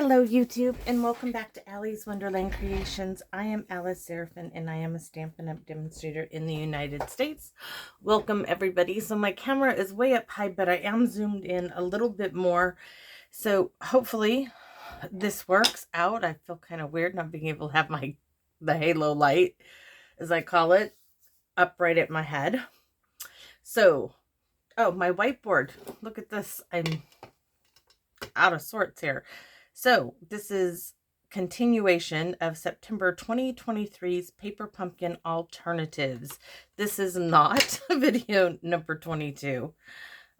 Hello YouTube, and welcome back to Allie's Wonderland Creations. I am Alice Seraphin, and I am a Stampin' Up! Demonstrator in the United States. Welcome everybody. So my camera is way up high, but I am zoomed in a little bit more. So hopefully this works out. I feel kind of weird not being able to have the halo light, as I call it, up right at my head. So, oh, my whiteboard. Look at this. I'm out of sorts here. So this is continuation of September 2023's Paper Pumpkin Alternatives. This is not video number 22.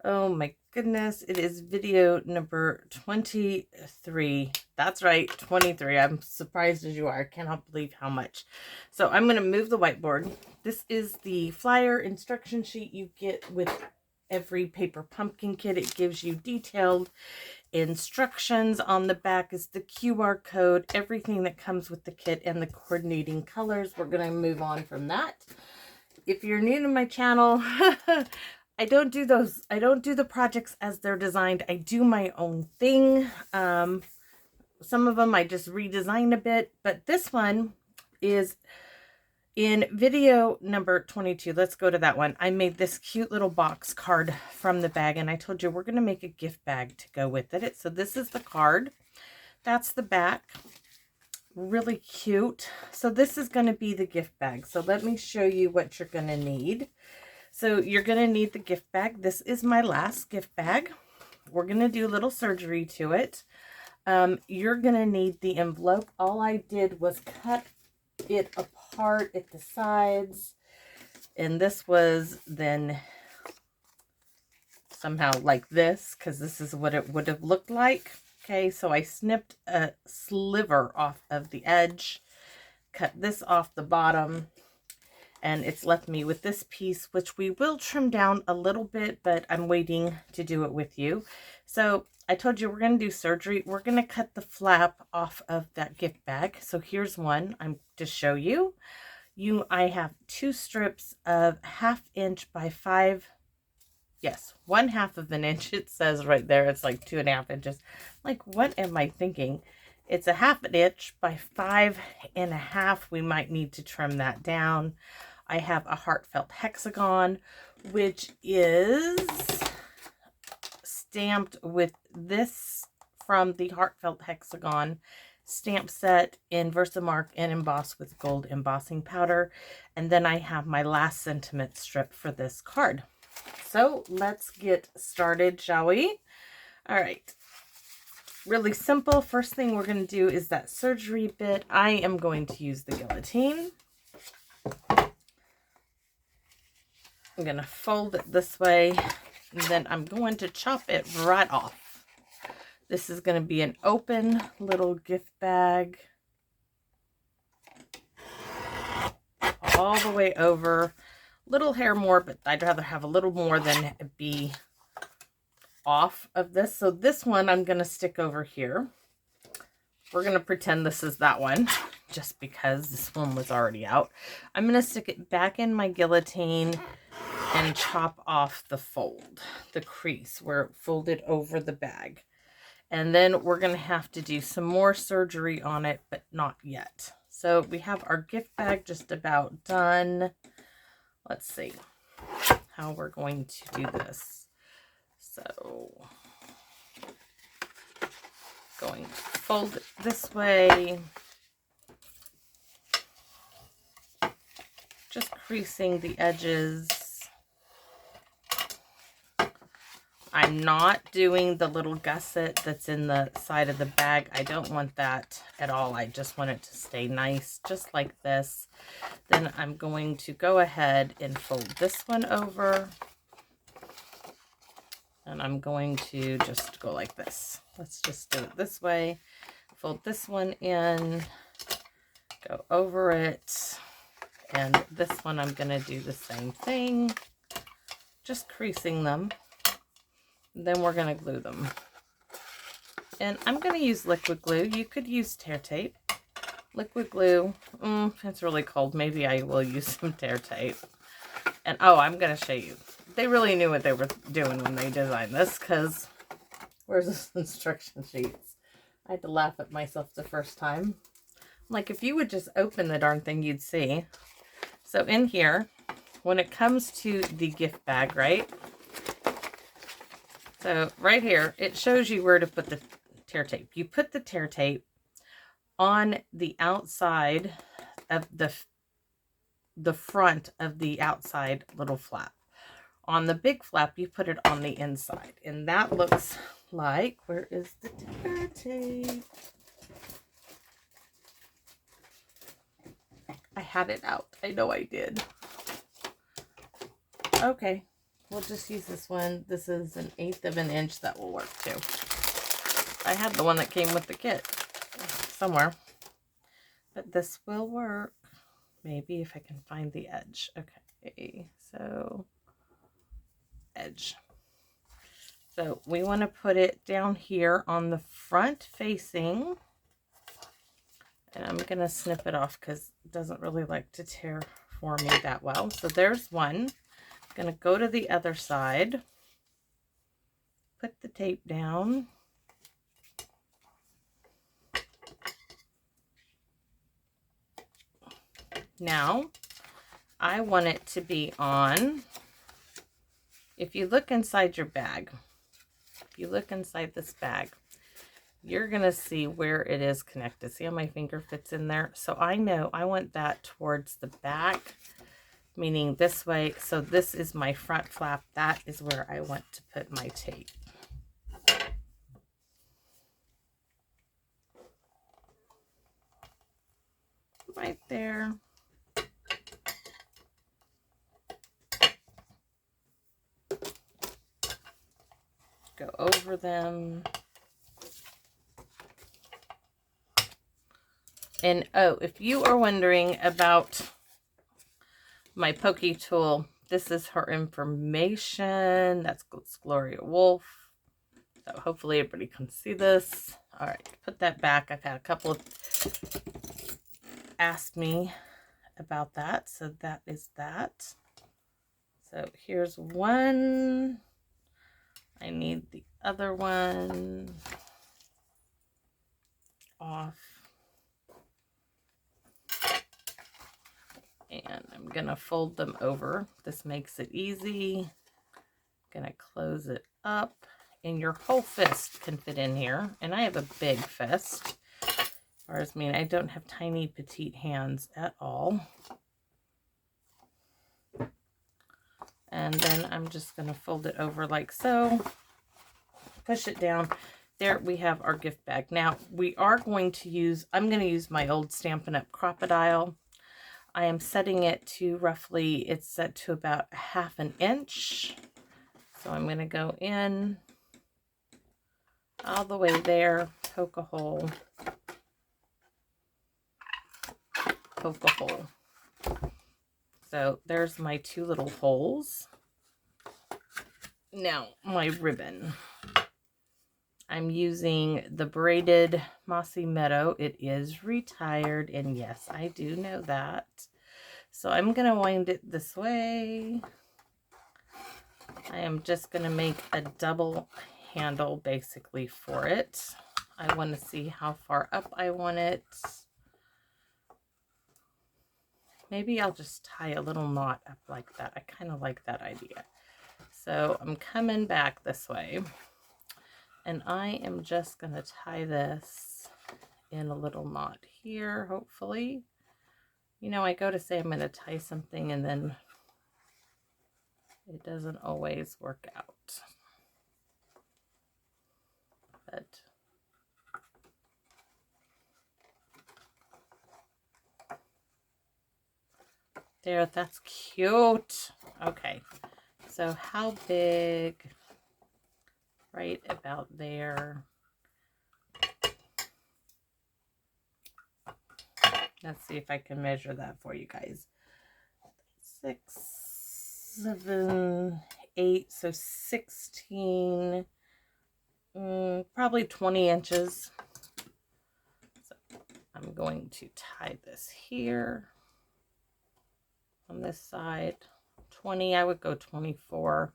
Oh my goodness, it is video number 23. That's right, 23. I'm surprised as you are. I cannot believe how much. So I'm going to move the whiteboard. This is the flyer instruction sheet you get with every Paper Pumpkin kit. It gives you detailed instructions. On the back is the QR code, everything that comes with the kit, and the coordinating colors. We're going to move on from that. If you're new to my channel, I don't do the projects as they're designed. I do my own thing. Some of them I just redesign a bit, but this one is in video number 22. Let's go to that one. I made this cute little box card from the bag, and I told you we're going to make a gift bag to go with it. So this is the card. That's the back. Really cute. So this is going to be the gift bag. So let me show you what you're going to need. So you're going to need the gift bag. This is my last gift bag. We're going to do a little surgery to it. You're going to need the envelope. All I did was cut it apart at the sides, and this was then somehow like this, because this is what it would have looked like. Okay, so I snipped a sliver off of the edge, cut this off the bottom, and it's left me with this piece, which we will trim down a little bit, but I'm waiting to do it with you. So I told you we're going to do surgery. We're going to cut the flap off of that gift bag. So here's one. I'm to show you. I have two strips of 1/2 inch by 5. Yes, 1/2 of an inch. It says right there. It's like 2.5 inches. Like, what am I thinking? It's 1/2 inch by 5.5. We might need to trim that down. I have a heartfelt hexagon, which is stamped with this from the Heartfelt Hexagon stamp set in Versamark and embossed with gold embossing powder. And then I have my last sentiment strip for this card. So let's get started, shall we? All right. Really simple. First thing we're going to do is that surgery bit. I am going to use the guillotine. I'm going to fold it this way, and then I'm going to chop it right off. This is going to be an open little gift bag all the way over. Little hair more, but I'd rather have a little more than be off of this. So this one I'm going to stick over here. We're going to pretend this is that one, just because this one was already out. I'm going to stick it back in my guillotine and chop off the fold, the crease where it folded over the bag. And then we're going to have to do some more surgery on it, but not yet. So we have our gift bag just about done. Let's see how we're going to do this. So going to fold it this way. Just creasing the edges. I'm not doing the little gusset that's in the side of the bag. I don't want that at all. I just want it to stay nice, just like this. Then I'm going to go ahead and fold this one over. And I'm going to just go like this. Let's just do it this way. Fold this one in, go over it. And this one I'm going to do the same thing, just creasing them. Then we're going to glue them. And I'm going to use liquid glue. You could use tear tape. Liquid glue, it's really cold. Maybe I will use some tear tape. And oh, I'm going to show you. They really knew what they were doing when they designed this, because where's this instruction sheets? I had to laugh at myself the first time. Like, if you would just open the darn thing, you'd see. So in here, when it comes to the gift bag, right? So right here, it shows you where to put the tear tape. You put the tear tape on the outside of the front of the outside little flap. On the big flap, you put it on the inside. And that looks like, where is the tear tape? I had it out. I know I did. Okay, we'll just use this one. This is 1/8 of an inch. That will work too. I had the one that came with the kit somewhere, but this will work. Maybe if I can find the edge. Okay, so edge. So we want to put it down here on the front facing. And I'm going to snip it off because it doesn't really like to tear for me that well. So there's one. I'm going to go to the other side. Put the tape down. Now, I want it to be on, if you look inside your bag, if you look inside this bag, you're going to see where it is connected. See how my finger fits in there? So I know I want that towards the back, meaning this way. So this is my front flap. That is where I want to put my tape. Right there. Go over them. And oh, if you are wondering about my pokey tool, this is her information. That's Gloria Wolf. So hopefully everybody can see this. All right, put that back. I've had a couple of ask me about that. So that is that. So here's one. I need the other one off. And I'm going to fold them over. This makes it easy. I'm going to close it up. And your whole fist can fit in here. And I have a big fist. Whereas, I mean, I don't have tiny, petite hands at all. And then I'm just going to fold it over like so. Push it down. There we have our gift bag. Now, we are going to use, I'm going to use my old Stampin' Up! Crocodile. I am setting it to roughly, it's set to about 1/2 inch. So I'm going to go in all the way there, poke a hole, poke a hole. So there's my 2 little holes. Now my ribbon. I'm using the braided Mossy Meadow. It is retired, and yes, I do know that. So I'm going to wind it this way. I am just going to make a double handle basically for it. I want to see how far up I want it. Maybe I'll just tie a little knot up like that. I kind of like that idea. So I'm coming back this way. And I am just going to tie this in a little knot here, hopefully. You know, I go to say I'm going to tie something and then it doesn't always work out. But there, that's cute. Okay, so how big? Right about there. Let's see if I can measure that for you guys. 6, 7, 8, so 16, probably 20 inches. So I'm going to tie this here on this side. 20, I would go 24.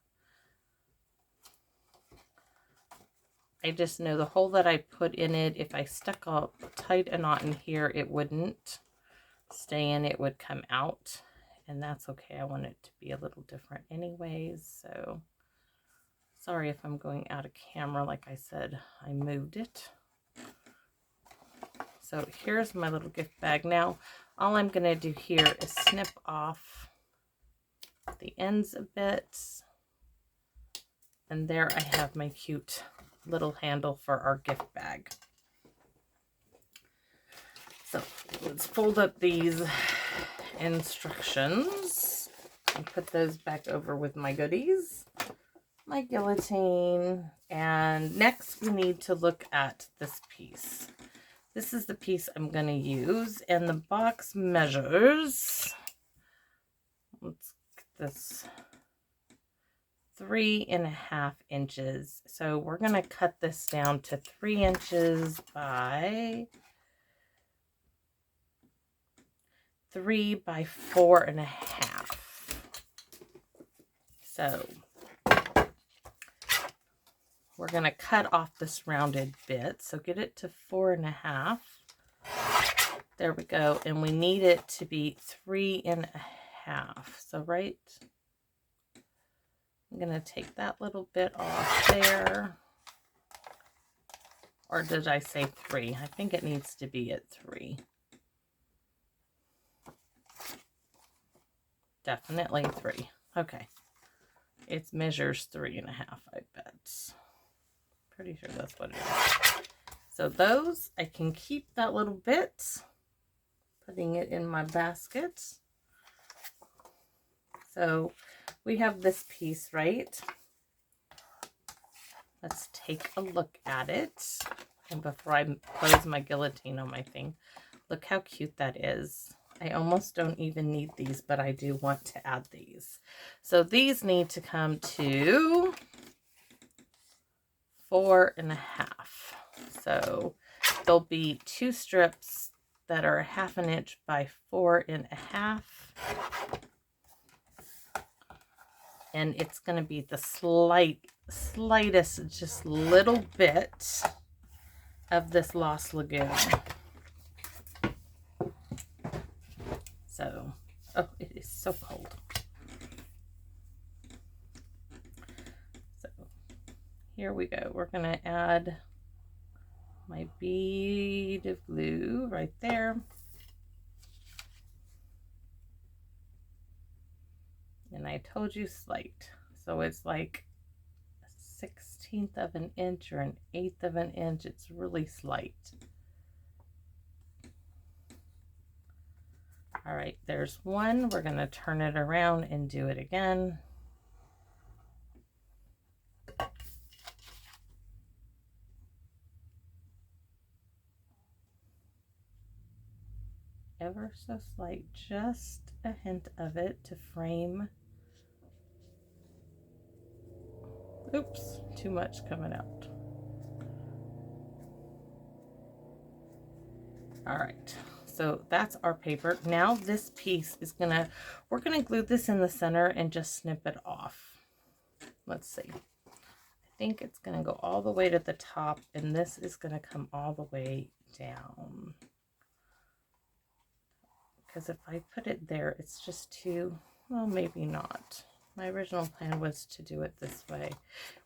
I just know the hole that I put in it, if I stuck a tight a knot in here, it wouldn't stay in, it would come out. And that's okay. I want it to be a little different anyways. So sorry if I'm going out of camera. Like I said, I moved it. So here's my little gift bag. Now, all I'm going to do here is snip off the ends a bit. And there I have my cute little handle for our gift bag. So let's fold up these instructions and put those back over with my goodies, my guillotine. And next we need to look at this piece. This is the piece I'm going to use, and the box measures, let's get this, 3.5 inches. So we're going to cut this down to 3 inches by 3 by 4.5. So we're going to cut off this rounded bit. So get it to 4.5. There we go. And we need it to be 3.5. So right, I'm going to take that little bit off there. Or did I say 3? I think it needs to be at 3. Definitely 3. Okay. It measures 3.5, I bet. Pretty sure that's what it is. So those, I can keep that little bit, putting it in my basket. So we have this piece, right? Let's take a look at it. And before I close my guillotine on my thing, look how cute that is. I almost don't even need these, but I do want to add these. So these need to come to 4.5. So there'll be 2 strips that are 1/2 inch by 4.5. And it's going to be the slightest, just little bit of this Lost Lagoon. So, oh, it is so cold. So here we go. We're going to add my bead of glue right there. And I told you slight. So it's like a 1/16 of an inch or an 1/8 of an inch. It's really slight. All right, there's one. We're going to turn it around and do it again. Ever so slight, just a hint of it to frame. Oops, too much coming out. All right, so that's our paper. Now this piece is we're gonna glue this in the center and just snip it off. Let's see. I think it's gonna go all the way to the top, and this is gonna come all the way down. Because if I put it there, it's just too, well, maybe not. My original plan was to do it this way.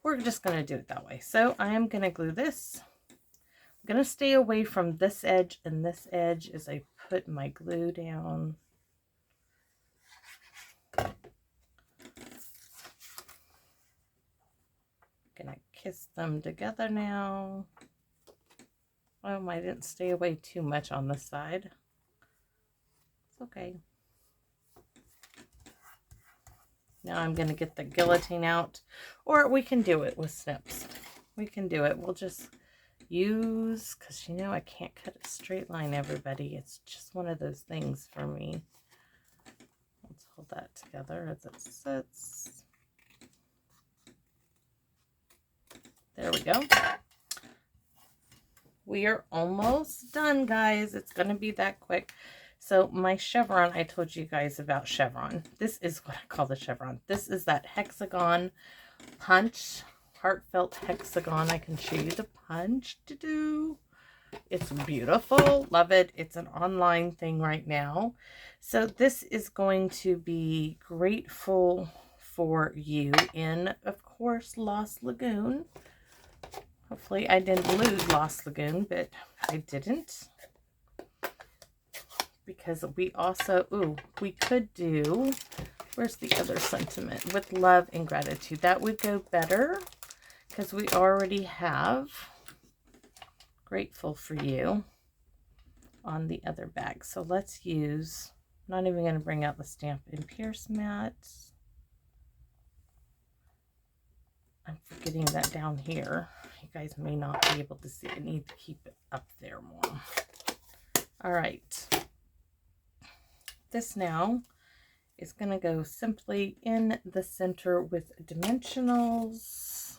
We're just going to do it that way. So I am going to glue this. I'm going to stay away from this edge and this edge as I put my glue down. Going to kiss them together now. Oh, I didn't stay away too much on this side. It's okay. Now I'm going to get the guillotine out, or we can do it with snips. We can do it. We'll just use, because you know I can't cut a straight line, everybody. It's just one of those things for me. Let's hold that together as it sits. There we go. We are almost done, guys. It's going to be that quick. So my chevron, I told you guys about chevron. This is what I call the chevron. This is that hexagon punch heartfelt hexagon. I can show you the punch to do. It's beautiful. Love it. It's an online thing right now. So this is going to be grateful for you in, of course, Lost Lagoon. Hopefully I didn't lose Lost Lagoon, but I didn't. Because we also, ooh, we could do, where's the other sentiment? With love and gratitude. That would go better because we already have grateful for you on the other bag. So let's use, I'm not even going to bring out the Stampin' Pierce mat. I'm forgetting that down here. You guys may not be able to see. I need to keep it up there more. All right. This now is going to go simply in the center with dimensionals.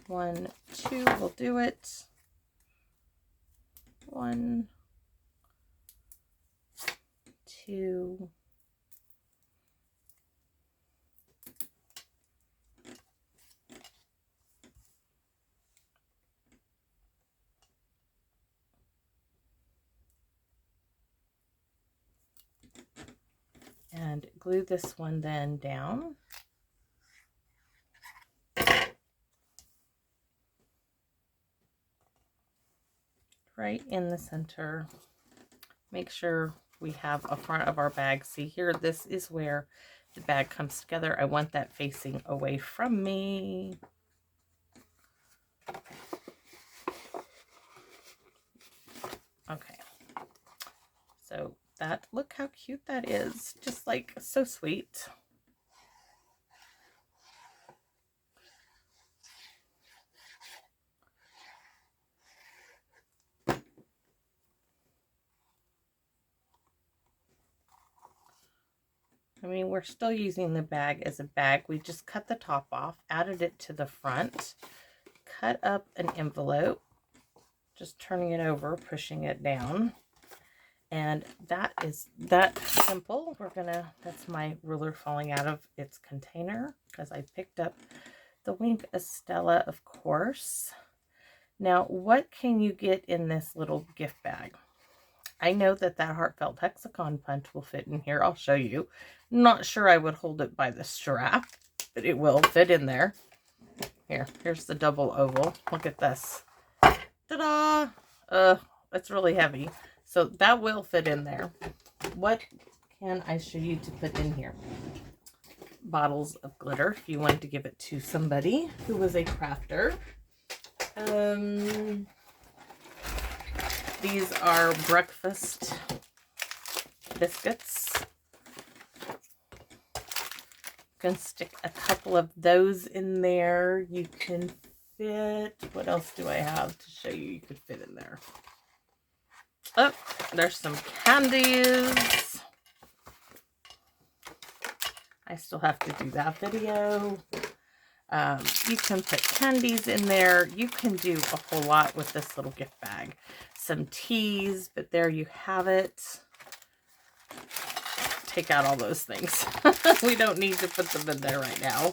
1, 2 will do it. 1, 2. And glue this one then down. Right in the center. Make sure we have a front of our bag. See here, this is where the bag comes together. I want that facing away from me. Okay. So that, look how cute that is. Just like so sweet. I mean, we're still using the bag as a bag. We just cut the top off, added it to the front, cut up an envelope, just turning it over, pushing it down. And that is that simple. We're gonna, that's my ruler falling out of its container because I picked up the Wink Estella, of course. Now, what can you get in this little gift bag? I know that that heartfelt hexagon punch will fit in here. I'll show you. Not sure I would hold it by the strap, but it will fit in there. Here's the double oval. Look at this. Ta-da! It's really heavy. So that will fit in there. What can I show you to put in here? Bottles of glitter, if you wanted to give it to somebody who was a crafter. These are breakfast biscuits. You can stick a couple of those in there. You can fit, what else do I have to show you you could fit in there? Oh, there's some candies. I still have to do that video. You can put candies in there. You can do a whole lot with this little gift bag. Some teas, but there you have it. Take out all those things. We don't need to put them in there right now.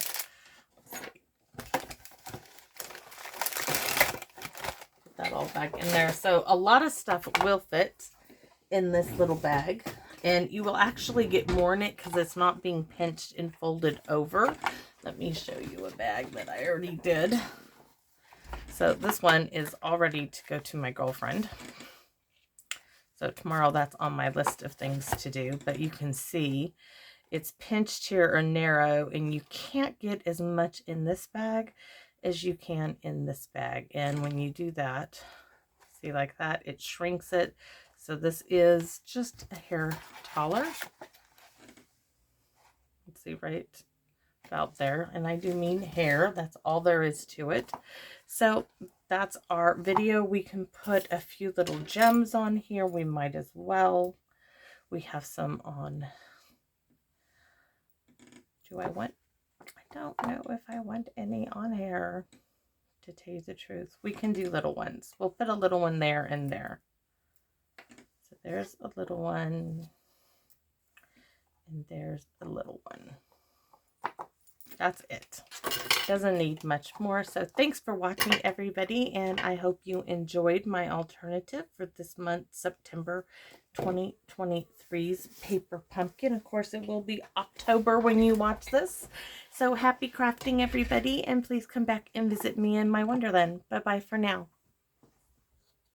Put that all back in there. So a lot of stuff will fit in this little bag. And you will actually get more in it because it's not being pinched and folded over. Let me show you a bag that I already did. So this one is all ready to go to my girlfriend. So tomorrow that's on my list of things to do. But you can see it's pinched here or narrow, and you can't get as much in this bag as you can in this bag. And when you do that, see like that, it shrinks it. So this is just a hair taller. Let's see, right about there. And I do mean hair. That's all there is to it. So that's our video. We can put a few little gems on here. We might as well. We have some on. Do I want? I don't know if I want any on here, to tell you the truth. We can do little ones. We'll put a little one there and there. So there's a little one. And there's a little one. That's it. Doesn't need much more. So thanks for watching, everybody, and I hope you enjoyed my alternative for this month, September 2023's Paper Pumpkin. Of course, it will be October when you watch this. So happy crafting, everybody, and please come back and visit me in my Wonderland. Bye-bye for now.